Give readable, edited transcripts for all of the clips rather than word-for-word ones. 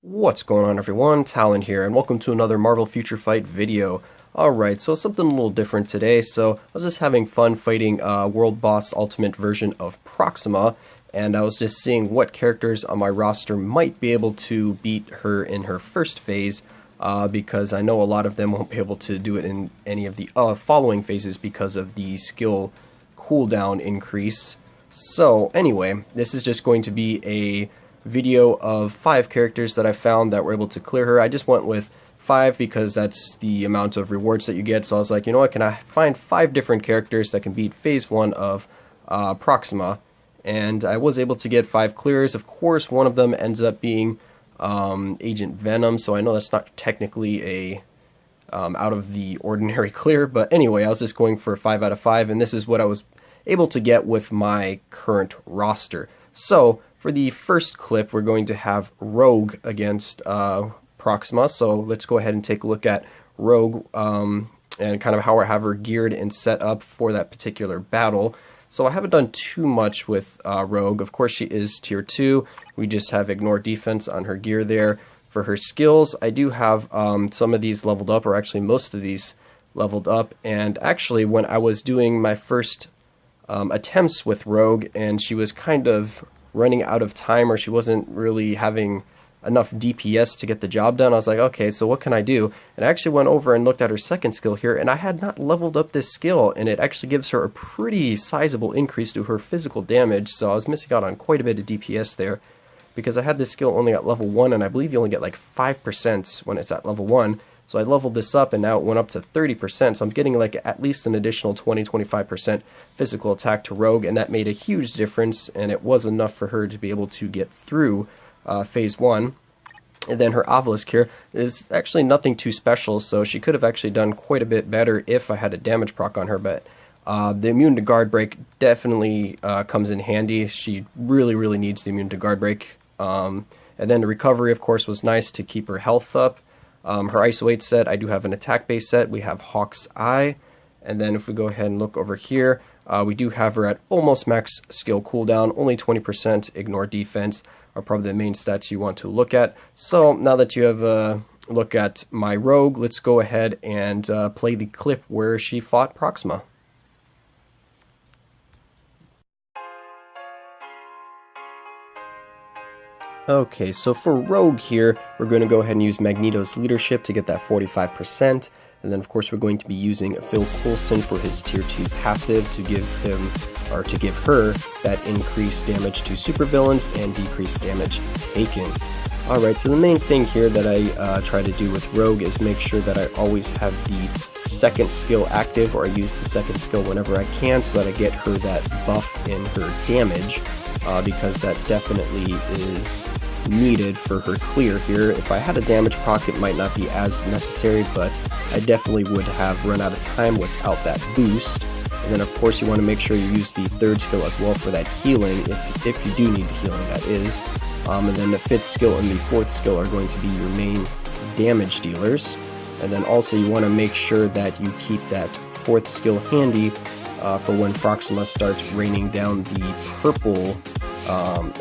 What's going on, everyone? Talon here, and welcome to another Marvel Future Fight video. Alright, so something a little different today. So I was just having fun fighting World Boss Ultimate version of Proxima, and I was just seeing what characters on my roster might be able to beat her in her first phase, because I know a lot of them won't be able to do it in any of the following phases because of the skill cooldown increase. So anyway, this is just going to be a video of 5 characters that I found that were able to clear her. I just went with 5 because that's the amount of rewards that you get, so I was like, you know what, can I find 5 different characters that can beat phase 1 of Proxima? And I was able to get 5 clears. Of course, one of them ends up being Agent Venom, so I know that's not technically a out of the ordinary clear, but anyway, I was just going for 5 out of 5, and this is what I was able to get with my current roster. So for the first clip, we're going to have Rogue against Proxima. So let's go ahead and take a look at Rogue and kind of how I have her geared and set up for that particular battle. So I haven't done too much with Rogue. Of course, she is tier 2. We just have ignore defense on her gear there. For her skills, I do have some of these leveled up, or actually most of these leveled up. And actually, when I was doing my first attempts with Rogue, and she was kind of running out of time, or she wasn't really having enough DPS to get the job done, I was like, okay, so what can I do? And I actually went over and looked at her second skill here, and I had not leveled up this skill, and it actually gives her a pretty sizable increase to her physical damage, so I was missing out on quite a bit of DPS there, because I had this skill only at level 1, and I believe you only get like 5% when it's at level 1, so I leveled this up, and now it went up to 30%, so I'm getting like at least an additional 20-25% physical attack to Rogue, and that made a huge difference, and it was enough for her to be able to get through phase 1. And then her obelisk here is actually nothing too special, so she could have actually done quite a bit better if I had a damage proc on her, but the immune to guard break definitely comes in handy. She really needs the immune to guard break. And then the recovery, of course, was nice to keep her health up. Her ISO 8 set, I do have an attack base set. We have Hawk's Eye. And then if we go ahead and look over here, we do have her at almost max skill cooldown, only 20% ignore defense are probably the main stats you want to look at. So now that you have a look at my Rogue, let's go ahead and play the clip where she fought Proxima. Okay, so for Rogue here, we're going to go ahead and use Magneto's leadership to get that 45%, and then of course we're going to be using Phil Coulson for his tier 2 passive to give him, or to give her, that increased damage to supervillains and decreased damage taken. Alright, so the main thing here that I try to do with Rogue is make sure that I always have the second skill active, or I use the second skill whenever I can so that I get her that buff in her damage. Because that definitely is needed for her clear here. If I had a damage proc, it might not be as necessary, but I definitely would have run out of time without that boost. And then of course you want to make sure you use the third skill as well for that healing, if you do need the healing, that is. And then the 5th skill and the 4th skill are going to be your main damage dealers. And then also you want to make sure that you keep that 4th skill handy for when Proxima starts raining down the purple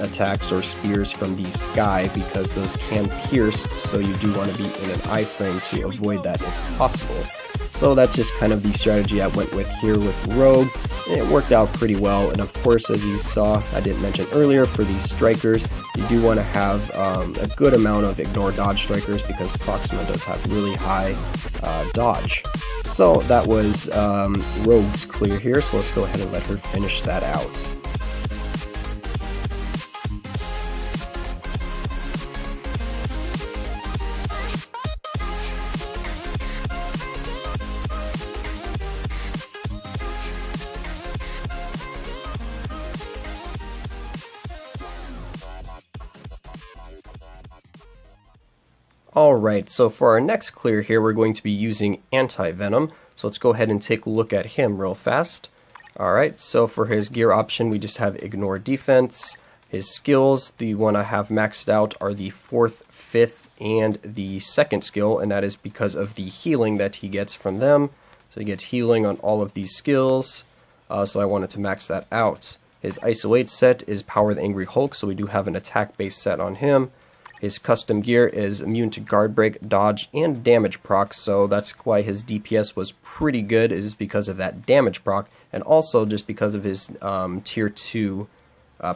attacks or spears from the sky, because those can pierce, so you do want to be in an iframe to avoid that if possible. So that's just kind of the strategy I went with here with Rogue, and it worked out pretty well. And of course, as you saw, I didn't mention earlier, for these strikers, you do want to have a good amount of ignore dodge strikers, because Proxima does have really high dodge. So that was Rogue's clear here, so let's go ahead and let her finish that out. Alright, so for our next clear here, we're going to be using Anti-Venom. So let's go ahead and take a look at him real fast. Alright, so for his gear option, we just have Ignore Defense. His skills, the one I have maxed out, are the 4th, 5th, and the 2nd skill, and that is because of the healing that he gets from them. So he gets healing on all of these skills, so I wanted to max that out. His ISO 8 set is Power the Angry Hulk, so we do have an attack base set on him. His custom gear is immune to guard break, dodge, and damage proc, so that's why his DPS was pretty good, is because of that damage proc, and also just because of his tier 2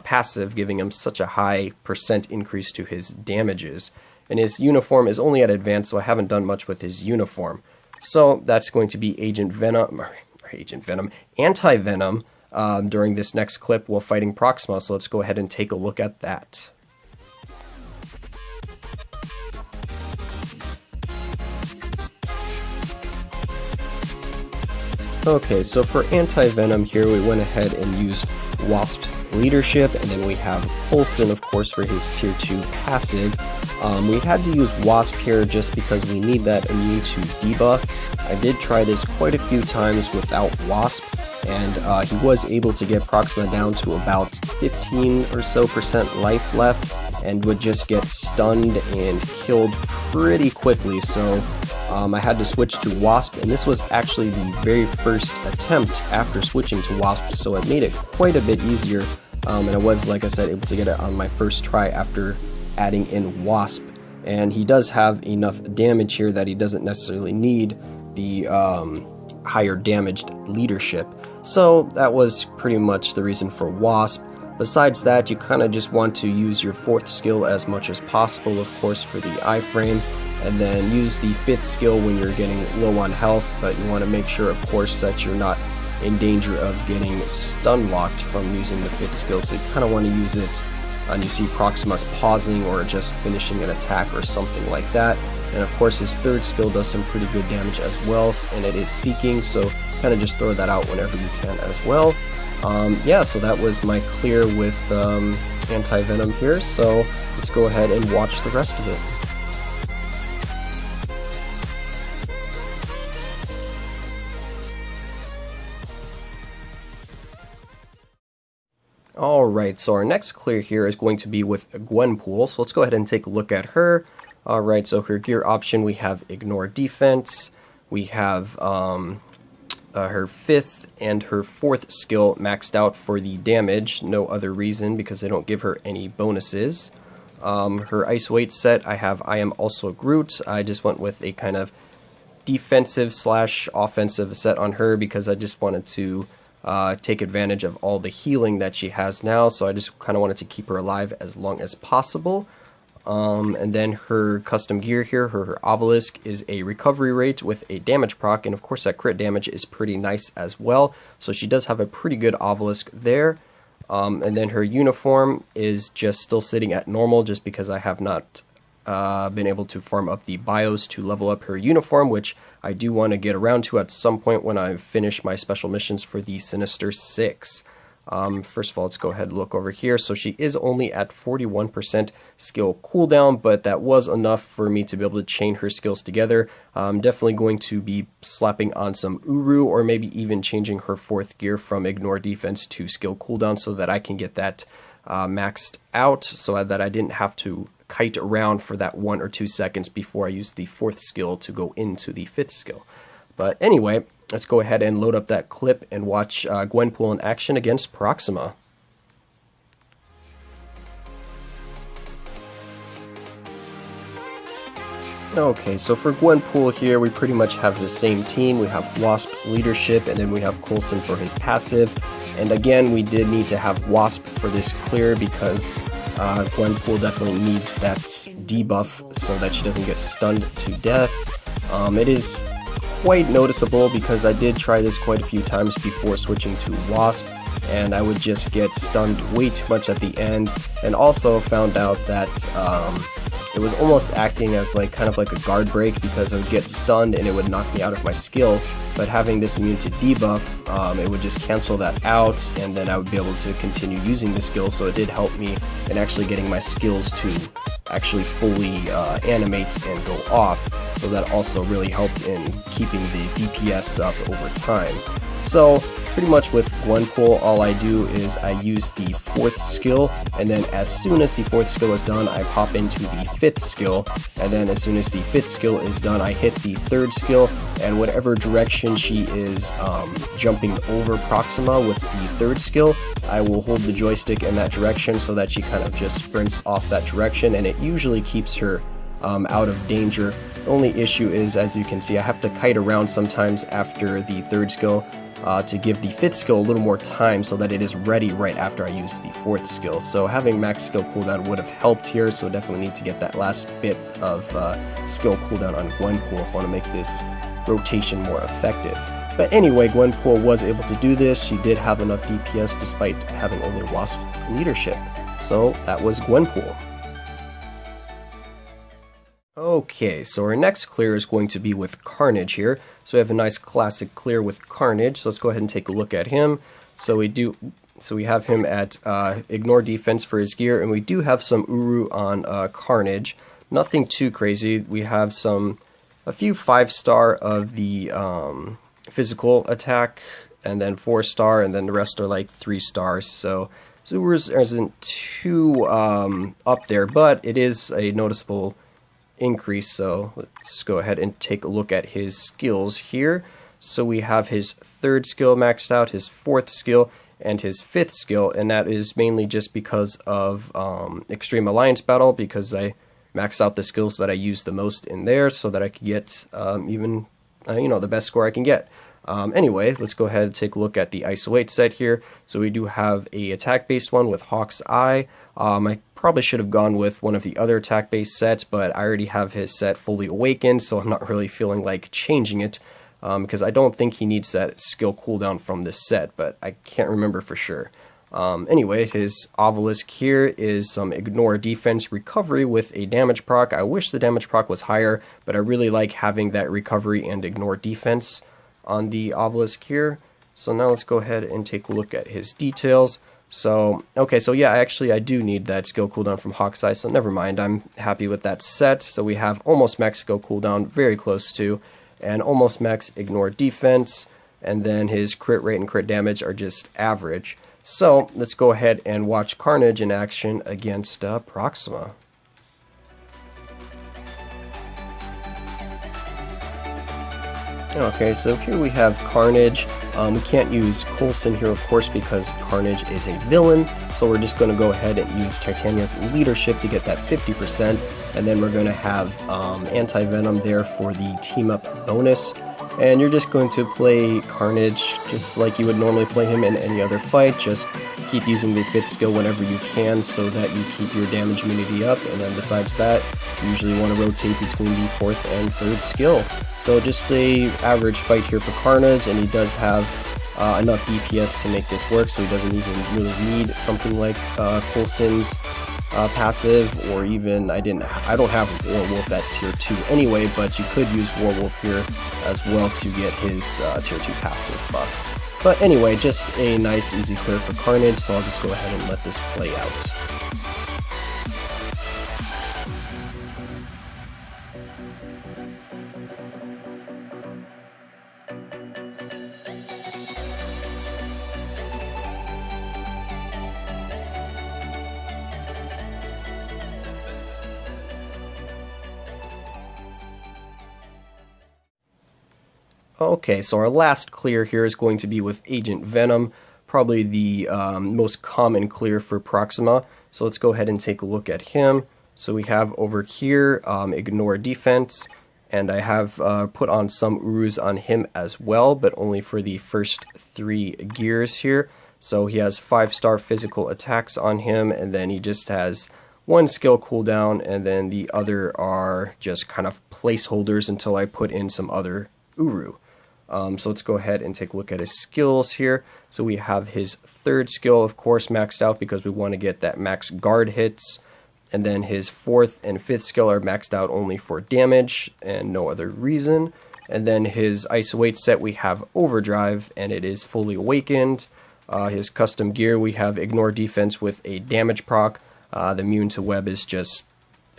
passive, giving him such a high percent increase to his damages. And his uniform is only at advanced, so I haven't done much with his uniform. So that's going to be Agent Venom, Anti-Venom, during this next clip while fighting Proxima, so let's go ahead and take a look at that. Okay, so for Anti-Venom here, we went ahead and used Wasp's leadership, and then we have Coulson, of course, for his tier 2 passive. We had to use Wasp here just because we need that immune to debuff. I did try this quite a few times without Wasp, and he was able to get Proxima down to about 15% or so life left, and would just get stunned and killed pretty quickly, so I had to switch to Wasp, and this was actually the very first attempt after switching to Wasp, so it made it quite a bit easier, and I was, like I said, able to get it on my first try after adding in Wasp. And he does have enough damage here that he doesn't necessarily need the higher damaged leadership, so that was pretty much the reason for Wasp. Besides that, you kind of just want to use your 4th skill as much as possible, of course, for the iframe, and then use the 5th skill when you're getting low on health, but you want to make sure, of course, that you're not in danger of getting stun locked from using the 5th skill, so you kind of want to use it and you see Proxima's pausing or just finishing an attack or something like that. And of course his 3rd skill does some pretty good damage as well, and it is Seeking, so kind of just throw that out whenever you can as well. Yeah, so that was my clear with Anti-Venom here, so let's go ahead and watch the rest of it. Alright, so our next clear here is going to be with Gwenpool, so let's go ahead and take a look at her. Alright, so her gear option, we have Ignore Defense, we have her 5th and her 4th skill maxed out for the damage, no other reason because they don't give her any bonuses. Her Ice Weight set, I have I Am Also Groot. I just went with a kind of defensive / offensive set on her because I just wanted to take advantage of all the healing that she has now, so I just kind of wanted to keep her alive as long as possible. And then her custom gear here, her obelisk, is a recovery rate with a damage proc, and of course that crit damage is pretty nice as well, so she does have a pretty good obelisk there. And then her uniform is just still sitting at normal just because I have not been able to farm up the bios to level up her uniform, which I do want to get around to at some point when I finish my special missions for the Sinister Six. First of all, let's go ahead and look over here. So she is only at 41% skill cooldown, but that was enough for me to be able to chain her skills together. I'm definitely going to be slapping on some Uru, or maybe even changing her 4th gear from Ignore Defense to skill cooldown so that I can get that maxed out, so that I didn't have to kite around for that 1 or 2 seconds before I use the 4th skill to go into the 5th skill. But anyway, let's go ahead and load up that clip and watch Gwenpool in action against Proxima. Okay, so for Gwenpool here, we pretty much have the same team. We have Wasp leadership, and then we have Coulson for his passive. And again, we did need to have Wasp for this clear because Gwenpool definitely needs that debuff so that she doesn't get stunned to death. It is quite noticeable because I did try this quite a few times before switching to Wasp, and I would just get stunned way too much at the end, and also found out that it was almost acting as kind of like a guard break because I would get stunned and it would knock me out of my skill, but having this immune to debuff, it would just cancel that out, and then I would be able to continue using the skill, so it did help me in actually getting my skills to actually fully animate and go off, so that also really helped in keeping the DPS up over time. So pretty much with Gwenpool, all I do is I use the 4th skill, and then as soon as the 4th skill is done, I pop into the 5th skill, and then as soon as the 5th skill is done, I hit the 3rd skill, and whatever direction she is jumping over Proxima with the 3rd skill, I will hold the joystick in that direction so that she kind of just sprints off that direction, and it usually keeps her out of danger. The only issue is, as you can see, I have to kite around sometimes after the 3rd skill to give the 5th skill a little more time so that it is ready right after I use the 4th skill. So having max skill cooldown would have helped here, so definitely need to get that last bit of skill cooldown on Gwenpool if I want to make this rotation more effective. But anyway, Gwenpool was able to do this. She did have enough DPS despite having only Wasp leadership. So that was Gwenpool. Okay, so our next clear is going to be with Carnage here. So we have a nice classic clear with Carnage. So let's go ahead and take a look at him. So we have him at ignore defense for his gear, and we do have some Uru on Carnage. Nothing too crazy. We have a few 5-star of the physical attack, and then 4-star, and then the rest are like 3 stars. So Uru's isn't too up there, but it is a noticeable increase. So let's go ahead and take a look at his skills here. So we have his 3rd skill maxed out, his 4th skill, and his 5th skill, and that is mainly just because of Extreme Alliance Battle, because I maxed out the skills that I use the most in there so that I could get even the best score I can get. Anyway, let's go ahead and take a look at the Isolate set here. So we do have a attack-based one with Hawk's Eye. I probably should have gone with one of the other attack-based sets, but I already have his set fully awakened, so I'm not really feeling like changing it, because I don't think he needs that skill cooldown from this set, but I can't remember for sure. Anyway, his Obelisk here is some Ignore Defense Recovery with a damage proc. I wish the damage proc was higher, but I really like having that recovery and Ignore Defense on the Obelisk here. So now let's go ahead and take a look at his details. So, okay, so yeah, actually I do need that skill cooldown from Hawk's Eye, so never mind, I'm happy with that set. So we have almost max skill cooldown, very close to, and almost max Ignore Defense, and then his crit rate and crit damage are just average. So let's go ahead and watch Carnage in action against Proxima. Okay, so here we have Carnage. We can't use Coulson here, of course, because Carnage is a villain, so we're just going to go ahead and use Titania's leadership to get that 50%, and then we're going to have Anti-Venom there for the team-up bonus. And you're just going to play Carnage just like you would normally play him in any other fight. Just keep using the 5th skill whenever you can so that you keep your damage immunity up, and then besides that, you usually want to rotate between the 4th and 3rd skill. So just a average fight here for Carnage, and he does have enough DPS to make this work, so he doesn't even really need something like Coulson's passive, or even I don't have Warwolf at tier 2 anyway, but you could use Warwolf here as well to get his tier 2 passive buff. But anyway, just a nice easy clear for Carnage, so I'll just go ahead and let this play out. Okay, so our last clear here is going to be with Agent Venom, probably the most common clear for Proxima. So let's go ahead and take a look at him. So we have over here Ignore Defense, and I have put on some Urus on him as well, but only for the first 3 gears here. So he has 5-star physical attacks on him, and then he just has 1 skill cooldown, and then the other are just kind of placeholders until I put in some other Uru. So let's go ahead and take a look at his skills here. So we have his 3rd skill, of course, maxed out because we want to get that max guard hits. And then his 4th and 5th skill are maxed out only for damage and no other reason. And then his Isolate set, we have Overdrive, and it is fully awakened. His custom gear, we have Ignore Defense with a damage proc. The Immune to Web is just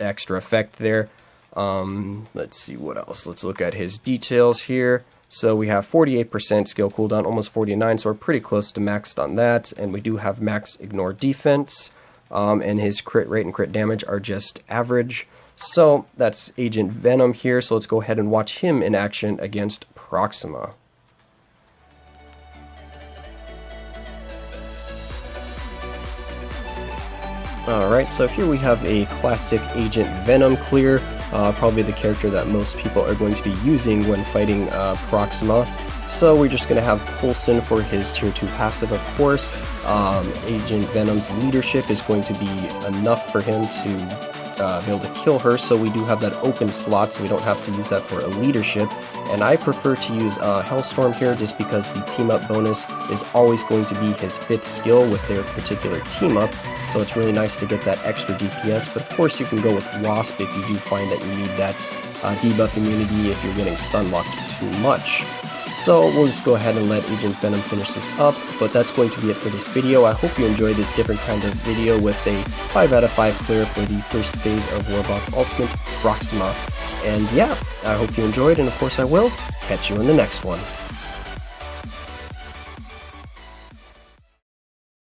extra effect there. Let's see what else. Let's look at his details here. So we have 48% skill cooldown, almost 49, so we're pretty close to maxed on that. And we do have max ignore defense, and his crit rate and crit damage are just average. So that's Agent Venom here, so let's go ahead and watch him in action against Proxima. Alright, so here we have a classic Agent Venom clear, probably the character that most people are going to be using when fighting Proxima. So we're just going to have Coulson for his tier 2 passive, of course. Agent Venom's leadership is going to be enough for him to be able to kill her, so we do have that open slot, so we don't have to use that for a leadership. And I prefer to use Hellstorm here just because the team up bonus is always going to be his 5th skill with their particular team up, so it's really nice to get that extra DPS. But of course you can go with Wasp if you do find that you need that debuff immunity if you're getting stun locked too much. So we'll just go ahead and let Agent Venom finish this up, but that's going to be it for this video. I hope you enjoyed this different kind of video with a 5 out of 5 clear for the first phase of World Boss Ultimate Proxima. And yeah, I hope you enjoyed, and of course I will catch you in the next one.